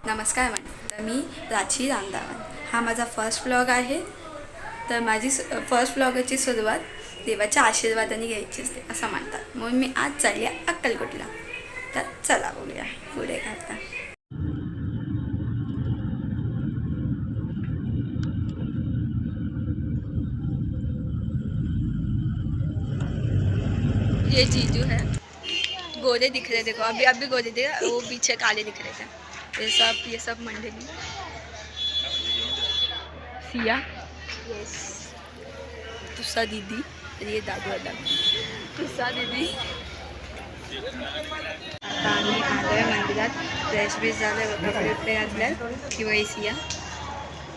नमस्कार तर मी प्राची रामदावन. हा माझा फर्स्ट व्लॉग आहे. तर माझी फर्स्ट व्लॉगची सुरुवात देवाच्या आशीर्वादाने घ्यायची असते असं म्हणतात. म्हणून मी आज चालली आहे अक्कलकोटला. तर चला बघूया पुढे काय आता. ये जीजू है, गोरे दिख रहे, देखो अभी अभी गोरे दिख रहे, वो पीछे काले दिख रहे थे. ये सब मंडली सिया, यस तुसा दीदी, ये दादू दादा तुसा दीदी. आता आम्ही आलोय मंदिरात. फ्रेश बीस झालं, कपडे उपडे घातले किंवा सिया.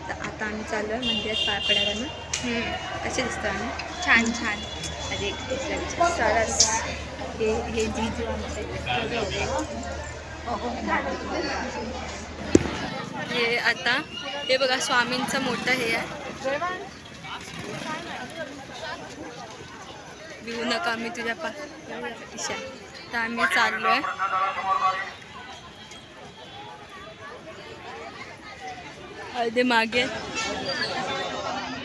तर आता आम्ही चाललो आहे मंदिरात पाय पडायला ना. कसे दिसतो आम्ही? छान छान. अरे सरस. हे जीजू आमचे. हे आता हे बघा स्वामींचं मोठं हे आहे. भिवू नका मी तुझ्या इशा. तर आम्ही चाललोय. अर्धे मागे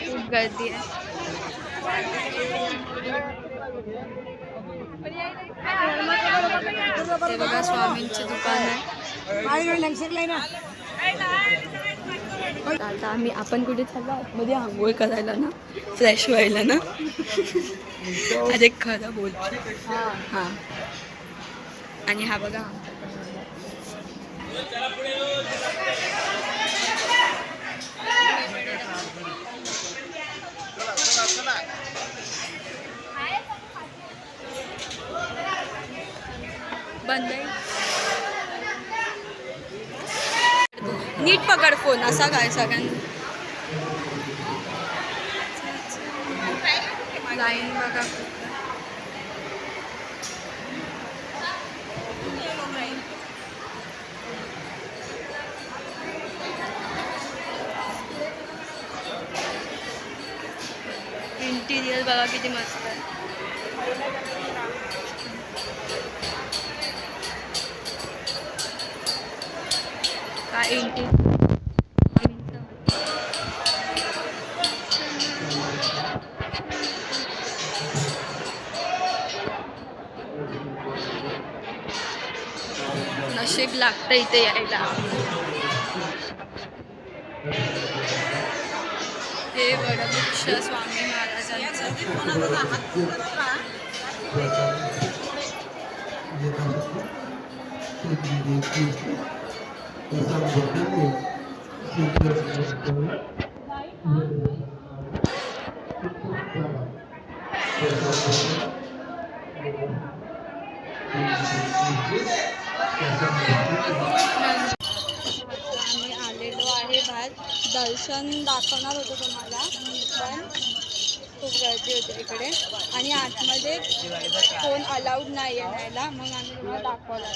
खूप गर्दी आहे. हे बघा स्वामींचे दुकान आहे. आता आपण कुठे चाललो आतमध्ये आंघोळ करायला ना, फ्रेश व्हायला ना. अरे खरं बोल. हां आणि हा बघा बंद आहे. नीट पकड फोन. असा काय सगळ्यांना लाईन बघा. इंटिरियर बघा किती मस्त आहे. काय इंटिरियर. नशीब लागतं इथे यायला. हे वडवृक्ष स्वामी महाराजांचं. आम्ही आलेलो आहे बाहेर. दर्शन दाखवणार होतो तुम्हाला, पण खूप गर्दी होती इकडे आणि आतमध्ये फोन अलाउड नाही आहे न्यायला. मग आम्ही तुम्हाला दाखवलं.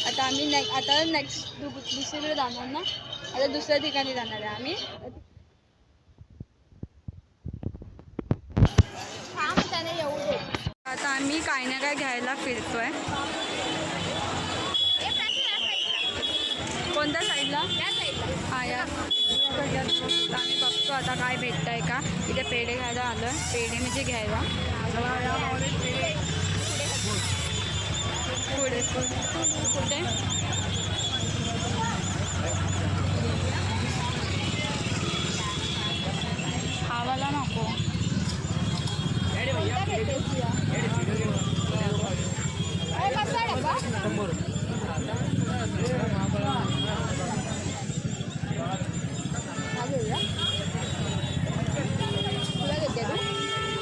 आता आम्ही आता नेक्स्ट दुसरीकडे जाणार ना. आता दुसऱ्या ठिकाणी जाणार आहे आम्ही. आता आम्ही काही ना काय घ्यायला फिरतोय. कोणत्या साईडला? हा या. आम्ही बघतो आता काय भेटतंय का. इथे पेढे घ्यायला आलोय. पेढे म्हणजे घ्यायला पुढे कुठे खावाला नको.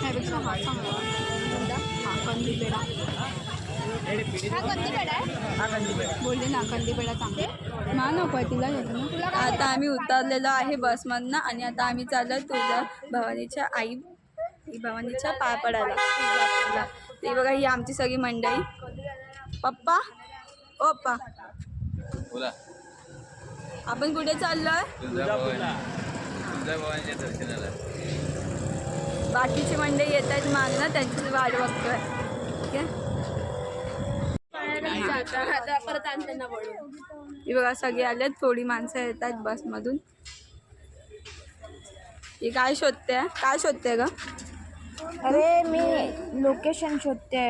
ह्यापेक्षा हा चांगला. हा कंदी पेढा. बोलले ना कंदी पेढा चांगला. मा नको आहे तिला घेतो ना. आता आम्ही उतरलेलो आहे बसमधनं आणि आता आम्ही चाललो तुझ्या भवानीच्या आई भवानीच्या पाय पडायला. ते बघा ही आमची सगळी मंडळी. पप्पा ओ पप्पा बोला. आपण कुठे चाललोय? बाकीची मंडळी येत आहेत मागणं, त्यांची वाट बघतोय. ठीक आहे. परत आणताना ही बघा सगळे आले, थोडी माणसं येतात बसमधून. ही काय शोधते, काय शोधते ग? अरे मी लोकेशन शोधते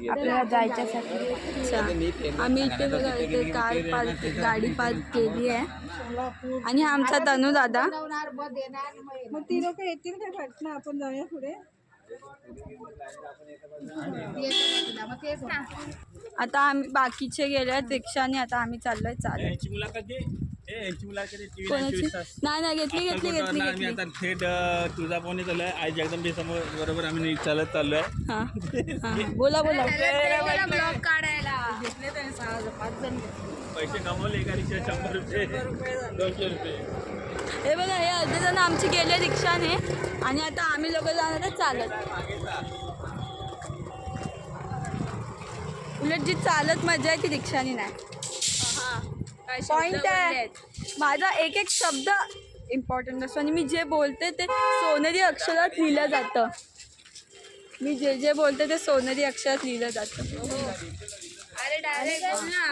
आपल्याला जायच्यासाठी. अच्छा, आम्ही इथे बघा इथे कार पार्क, गाडी पार्क केली आहे. आणि हा आमचा तनू दादा. मग ती लोक येतील काय भेटणं, आपण जाऊया पुढे. आता आम्ही बाकीचे गेले रिक्षाने, आता आम्ही चाललोय चालत. कोणाची नाही घेतली. आम्ही आता थेट तुळजाभवानी चाललोय. आई जगदंबे समोर बरोबर आम्ही चालत चाललोय. हा बोला ब्लॉग काढायला पैसे कमवले एका रिक्षा 100 रुपये 200 रुपये. हे बघा हे अर्धे जण आमचे गेले रिक्षाने आणि आता आम्ही लोक जाणार चालत. उलट जी चालत मजा आहे ती रिक्षाने नाही. पॉइंट आहे माझा, एक एक शब्द इम्पॉर्टंट असतो आणि मी जे बोलते ते सोनेरी अक्षरात लिहिलं जातं. मी जे बोलते ते सोनेरी अक्षरात लिहिलं जातं. अरे डायरेक्ट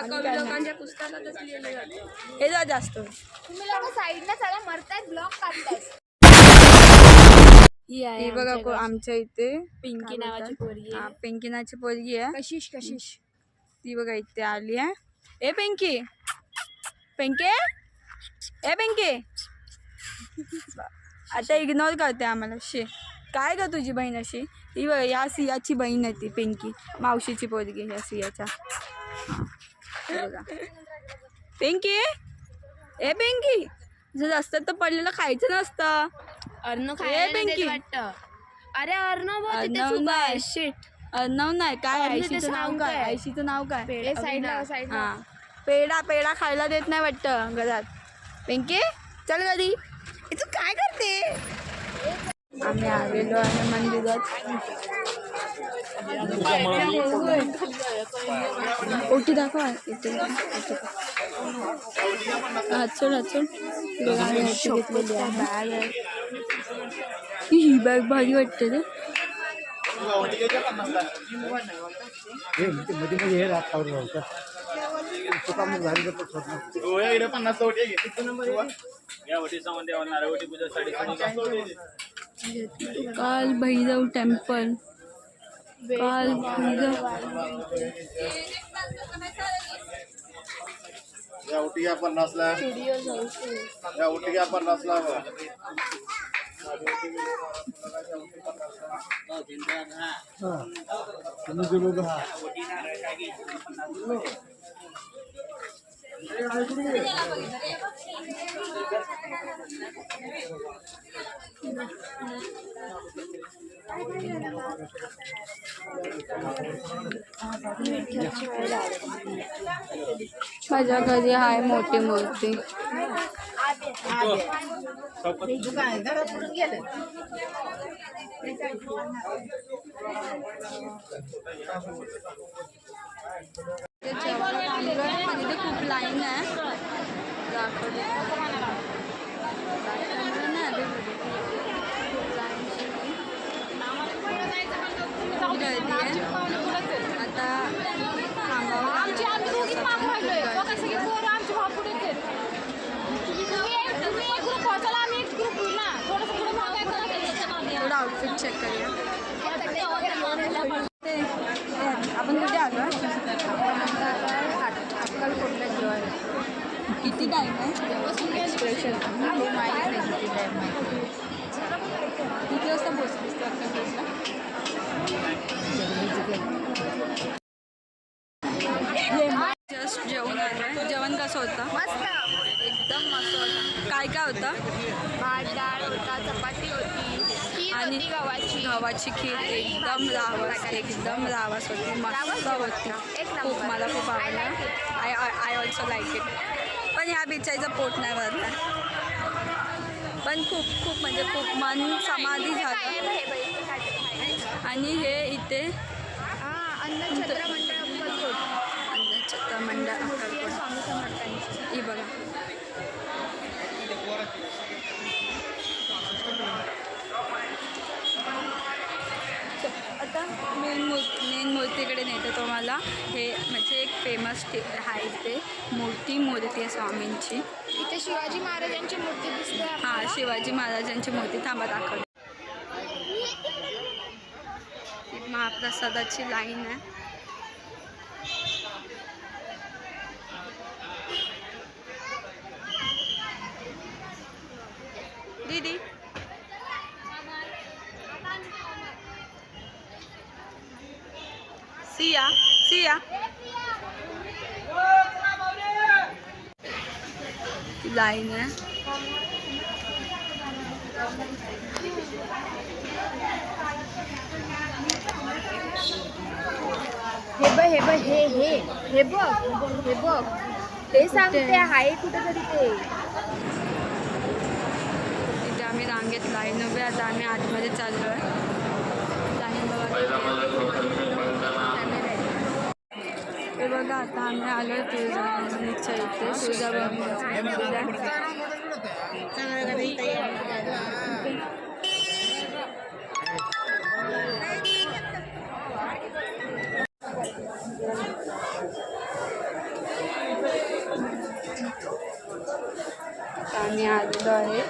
कवी लोकांच्या पुस्तकातच लिहिलं जातं. हे जा जास्त. तुम्ही लोक साईडला चला, मरतायत ब्लॉग काढतायत. ही बघा आमच्या इथे पिंकी नावाची पोरगी आहे. पिंकी नावाची पोरगी आहे. कशिश ती बघा इथे आली आहे. ए पिंकी आता इग्नोर करते आम्हाला. काय ग तुझी बहीण अशी? ती बघा या सियाची बहीण आहे ती पिंकी, मावशीची पोरगी ह्या सियाच्या. हां बघा पिंकी जर असतं तर पडलेलं खायचं नसतं. अर्णव पिंकी वाटतं. अरे अर्णव अर्णव नाही काय, आयशीचं नाव काय? आयशीचं नाव काय? हां पेढा खायला देत नाही वाटतं घरात. पिंकी चल घरी. तू काय करते? आम्ही आलेलो आहे मंदिरात. ओटी दाखवा इथे. चल बघा आम्ही ओटी घेतलेली आहे. बॅग आहे, ही बॅग भारी वाटते रे. काल भैरव टेम्पल, काल भैरव. या उटिया 50ला, या उटिया 50ला. माझ्या घरी आहे मोठी मूर्ती. तिथे खूप लाईन आहे. गर्दी आहे आता. थोडं आउटफिट चेक करूया. आपण कुठे आलो? अक्कलकोटला जेवायला. किती टाईम आहे? एक्सप्रेशन किती वाजता पोहोचलीस तू अक्कलकोटला? जस्ट जेवण आलं. जेवण कसं होतं? मस्त, एकदम मस्त होतं. काय होतं? भात डाळ होता, चपाती होती, खीर आणि होती, गव्हाची खीर एकदम रावस होती. मस्त होती खूप. मला खूप आवडलं. I also like it. पण ह्या बिचारीचं पोट नाही भरलं. पण खूप म्हणजे खूप मन समाधी झालं. आणि हे इथे अन्नछत्र मंडळ अक्कलकोट. ही बघा आता मेन मूर्तीकडे नेतो तुम्हाला. हे म्हणजे एक फेमस आहे ते मोठी मूर्ती आहे स्वामींची. इथे शिवाजी महाराजांची मूर्ती दिसते हां, शिवाजी महाराजांची मूर्ती. थांबा दाखवते. महाप्रसादाची लाईन आहे. दीदी सिया सिया लाईन आहे. हे बघ ते सांगते आहे कुठेतरी ते. तिथे आम्ही रांगेत लाईन उभे. आता आम्ही आतमध्ये चाललो आहे. लाईन हे बघा, आता आम्ही आलो आहे तुळजाभवानीच्या इथे. तुळजाभवानीच्या आम्ही आलेलो आहे.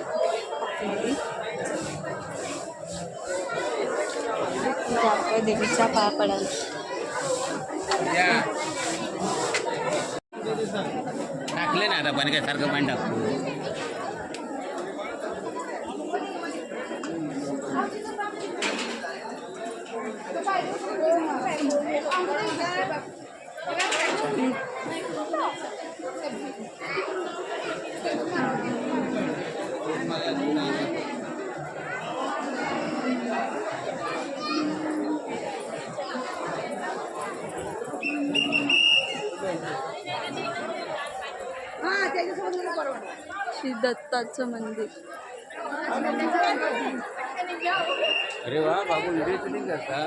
देवीच्या पाया पडायला. टाकले ना आता पाणी काय सारखं पाणी टाकतो. श्री दत्ताचं मंदिर. अरे वा बाबू, व्हिडिओ शूटिंग करता.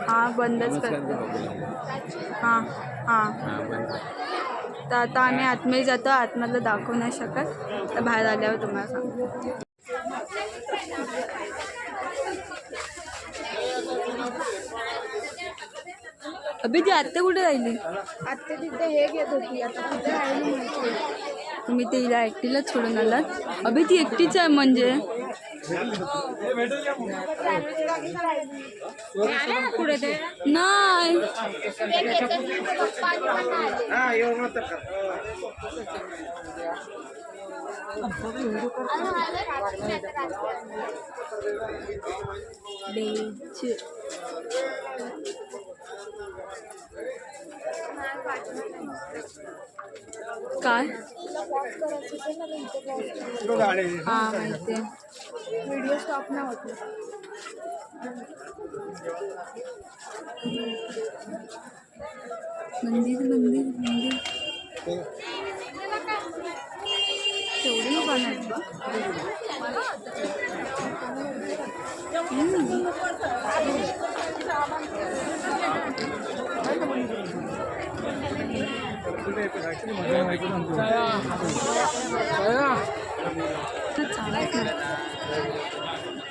हां, बंदच करते. हां हां. तर आता आम्ही आतमध्ये जातो. आतमधलं दाखवू नाही शकत, तर बाहेर आल्यावर तुम्हाला सांगतो. अभि ती आत्ता कुठे राहिली? आत्ता तिथे हे घेत होती, आता तिथे राहिली म्हणते. तुम्ही तिला एकटीलाच सोडून आलात? अभि ती एकटीच आहे म्हणजे. पुढे ते नाही. काय? हां, माहिती आहे. व्हिडिओ स्टॉप नाही होत. मंदिर मंदिर मंदिर. केवढी दुकान आहेत बा.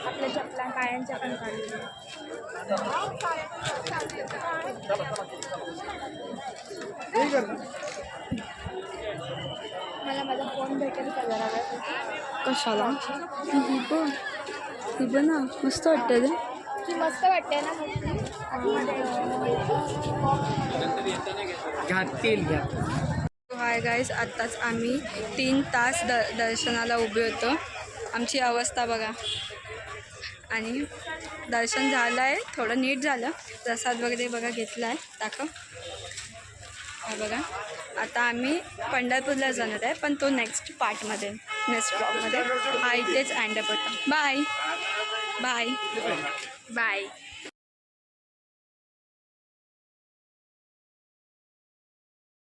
आपल्या चपला पायांच्या पण काढली. मला माझा फोन भेटेल का जरा वेळ? कशाला? ही बघ ना, मस्त वाटतं रे. ती मस्त वाटते ना हाय गाईज, आत्ताच आम्ही 3 तास दर्शनाला उभे होतो. आमची अवस्था बघा. आणि दर्शन झालं आहे, थोडं नीट झालं. प्रसाद वगैरे बघा घेतला आहे. दाखव. हा बघा, आता आम्ही पंढरपूरला जाणार आहे, पण तो नेक्स्ट पार्टमध्ये, नेक्स्ट ब्लॉगमध्ये. हा इथेच एंड अप होता. Bye bye bye.